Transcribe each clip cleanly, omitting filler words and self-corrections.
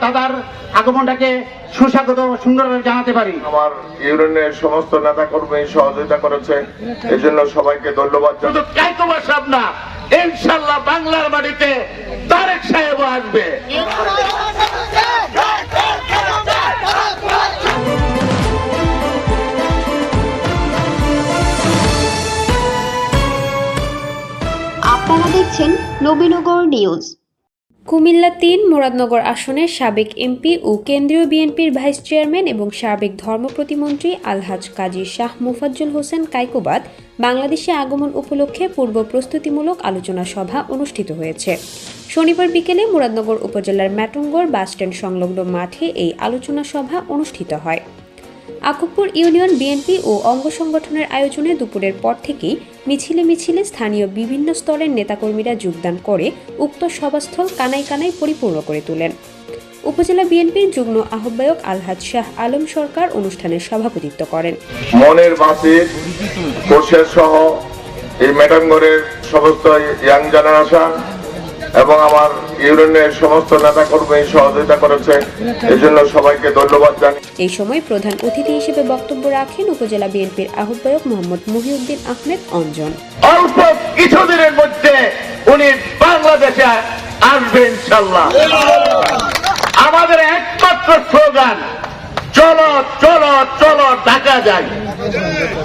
দাদার আগমনটাকে সুস্বাগত সুন্দরভাবে জানাতে পারি। আমার ইউনিয়নের সমস্ত নেতা কর্মী সহযোগিতা করেছে, এই জন্য সবাইকে ধন্যবাদ। শুধু কাইকোবা সাহেব না, ইনশাআল্লাহ বাংলার বাড়িতে তারেক সাহেব আসবে। আপনারা দেখছেন নবীনগর নিউজ। কুমিল্লা ৩ মুরাদনগর আসনের সাবেক এমপি ও কেন্দ্রীয় বিএনপির ভাইস চেয়ারম্যান এবং সাবেক ধর্ম প্রতিমন্ত্রী আলহাজ কাজী শাহ মোফাজ্জল হোসেন কায়কোবাদ বাংলাদেশে আগমন উপলক্ষে পূর্ব প্রস্তুতিমূলক আলোচনা সভা অনুষ্ঠিত হয়েছে। শনিবার বিকেলে মুরাদনগর উপজেলার ম্যাটঙ্গর বাসস্ট্যান্ড সংলগ্ন মাঠে এই আলোচনা সভা অনুষ্ঠিত হয়। আকুবপুর ইউনিয়ন বিএনপি ও অঙ্গ সংগঠনের আয়োজনে দুপুরের পর থেকেই মিছিলে মিছিলে স্থানীয় বিভিন্ন স্তরের নেতাকর্মীরা যোগদান করে উক্ত সভাস্থল কানায় কানায় পরিপূর্ণ করে তোলেন। উপজেলা বিএনপির যুগ্ম আহ্বায়ক আলহাজ শাহ আলম সরকার অনুষ্ঠানের সভাপতিত্ব করেন। মনের বাসির কোষের সহ এই মেটাঙ্গরের সমস্ত ইয়াং জেনারেশন এবং আমার ইউনিয়নের সমস্ত নেতা কর্মী সহযোগিতা করেছে, এই জন্য সবাইকে ধন্যবাদ জানাই। এই সময় প্রধান অতিথি হিসেবে বক্তব্য রাখেন উপজেলা বিএনপির আহ্বায়ক মোহাম্মদ মহিউদ্দিন আহমেদ অঞ্জন। অল্প কিছুদিনের মধ্যে উনি বাংলাদেশে আসবে ইনশাআল্লাহ। আমাদের একমাত্র স্লোগান চলো চলো চলো ঢাকা যাই।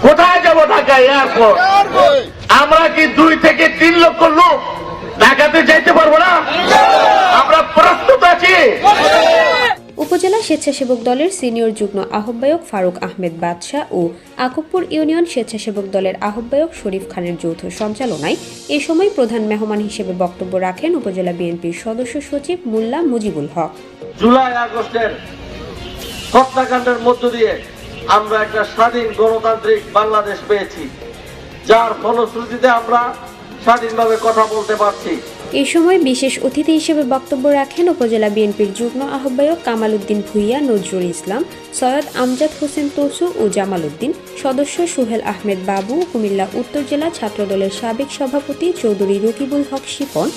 কোথায় যাব? ঢাকা এয়ারপোর্ট। আমরা কি 2 থেকে 3 লক্ষ লোক ঢাকাতে যাইতে পারবো না? আমরা প্রস্তুত আছি। উপজেলা স্বেচ্ছাসেবক দলের সিনিয়র যুগ্ম আহ্বায়ক ফারুক আহমেদ বাদশাহ ও আকুবপুর ইউনিয়ন স্বেচ্ছাসেবক দলের আহ্বায়ক শরীফ খানের যৌথ সঞ্চালনায় এ সময় প্রধান মেহমান হিসেবে বক্তব্য রাখেন উপজেলা বিএনপির সদস্য সচিব মোল্লা মুজিবুল হক। জুলাই আগস্টের হত্যাকাণ্ডের মধ্য দিয়ে আমরা একটা স্বাধীন গণতান্ত্রিক বাংলাদেশ পেয়েছি, যার ফলশ্রুতিতে আমরা স্বাধীনভাবে কথা বলতে পারছি। এই সময় বিশেষ অতিথি হিসেবে বক্তব্য রাখেন উপজেলা বিএনপির যুগ্ম আহ্বায়ক কামাল উদ্দিন ভুইয়া, নজরুল ইসলাম, সৈয়দ আমজাদ হোসেন তসু ও জামাল উদ্দিন, সদস্য সোহেল আহমেদ বাবু, কুমিল্লা উত্তর জেলা ছাত্রদলের সাবেক সভাপতি চৌধুরী রকিবুল হক শিপন,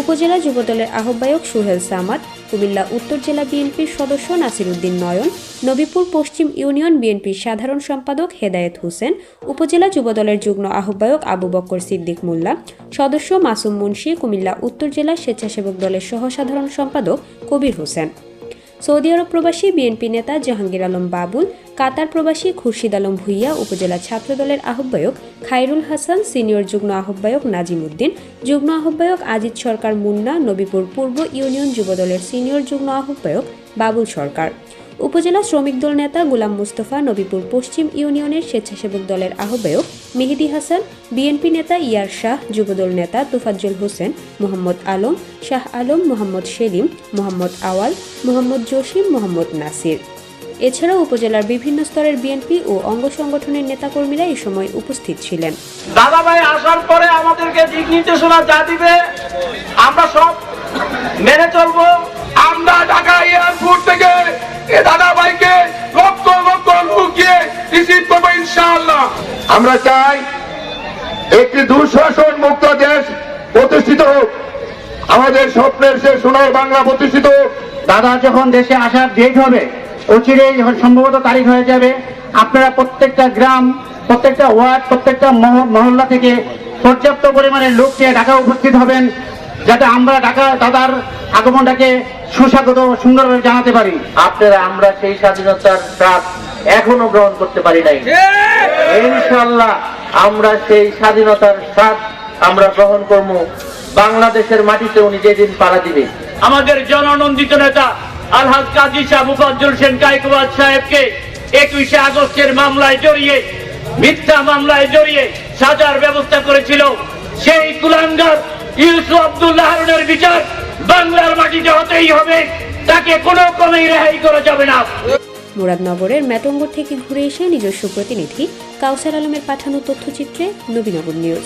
উপজেলা যুবদলের আহ্বায়ক সোহেল সামাদ, কুমিল্লা উত্তর জেলা বিএনপির সদস্য নাসির উদ্দিন নয়ন, নবীপুর পশ্চিম ইউনিয়ন বিএনপির সাধারণ সম্পাদক হেদায়েত হোসেন, উপজেলা যুবদলের যুগ্ম আহ্বায়ক আবু বক্কর সিদ্দিক মোল্লা, সদস্য মাসুম মুন্সি, কুমিল্লা উত্তর জেলা স্বেচ্ছাসেবক দলের সহ সাধারণ সম্পাদক কবির হোসেন, সৌদি আরব প্রবাসী বিএনপি নেতা জাহাঙ্গীর আলম বাবুল, কাতার প্রবাসী খুরশিদ আলম ভুইয়া, উপজেলা ছাত্রদলের আহ্বায়ক খায়রুল হাসান, সিনিয়র যুগ্ম আহ্বায়ক নাজিম উদ্দিন, যুগ্ম আহ্বায়ক আজিজ সরকার মুন্না, নবীপুর পূর্ব ইউনিয়ন যুবদলের সিনিয়র যুগ্ম আহ্বায়ক বাবুল সরকার, উপজেলা শ্রমিক দল নেতা গোলাম মুস্তফা, নবীপুর পশ্চিম ইউনিয়নের স্বেচ্ছাসেবক দলের আহ্বায়ক মেহেদি হাসান, বিএনপি নেতা ইয়ার শাহ, যুবদল নেতা তোফাজ্জল হোসেন, মোহাম্মদ আলম, শাহ আলম, মোহাম্মদ সেলিম, মোহাম্মদ আওয়াল, মোহাম্মদ জসিম, মোহাম্মদ নাসির। এছাড়াও উপজেলার বিভিন্ন স্তরের বিএনপি ও অঙ্গ সংগঠনের নেতাকর্মীরা এই সময় উপস্থিত ছিলেন। দাদা ভাই আসার পরে আমাদেরকে দিক নির্দেশনা যা দিবে আমরা সব মেনে চলবো। আমরা ঢাকা এয়ারপোর্ট থেকে এ দাদা ভাইকে লক্ষ লক্ষ লোক গিয়ে রিসিভ করবো ইনশাআল্লাহ। আমরা চাই একটি দুঃশাসন মুক্ত দেশ প্রতিষ্ঠিত হোক, আমাদের স্বপ্নের সে সোনার বাংলা প্রতিষ্ঠিত হোক। দাদা যখন দেশে আসার ডেট হবে, অচিরেই সম্ভবত তারিখ হয়ে যাবে, আপনারা প্রত্যেকটা গ্রাম, প্রত্যেকটা ওয়ার্ড, প্রত্যেকটা মহল্লা থেকে পর্যাপ্ত পরিমাণে লোক নিয়ে ঢাকা উপস্থিত হবেন, যাতে আমরা ঢাকা দাদার আগমনটাকে সুস্বাগত সুন্দরভাবে জানাতে পারি। আপনারা আমরা সেই স্বাধীনতার স্বাদ এখনো গ্রহণ করতে পারি নাই। ইনশাআল্লাহ আমরা সেই স্বাধীনতার স্বাদ আমরা গ্রহণ করব বাংলাদেশের মাটিতে উনি যেদিন পাড়া দিবে। আমাদের জননন্দিত নেতা আলহাজ কাজী শাহ মোফাজ্জল হোসেন কায়কোবাদ সাহেবকে 21শে আগস্টের মামলায় জড়িয়ে, মিথ্যা মামলায় জড়িয়ে সাজার ব্যবস্থা করেছিল সেই কুলাঙ্গার ইউসুফ আব্দুল্লাহ হারুনের বিচার বাংলার মাটিতে হতেই হবে, তাকে কোনো ক্রমেই রেহাই করা যাবে না। মুরাদনগরের ম্যাটঙ্গর থেকে ঘুরে এসে নিজস্ব প্রতিনিধি কাউসার আলমের পাঠানো তথ্যচিত্রে নবীনগর নিউজ।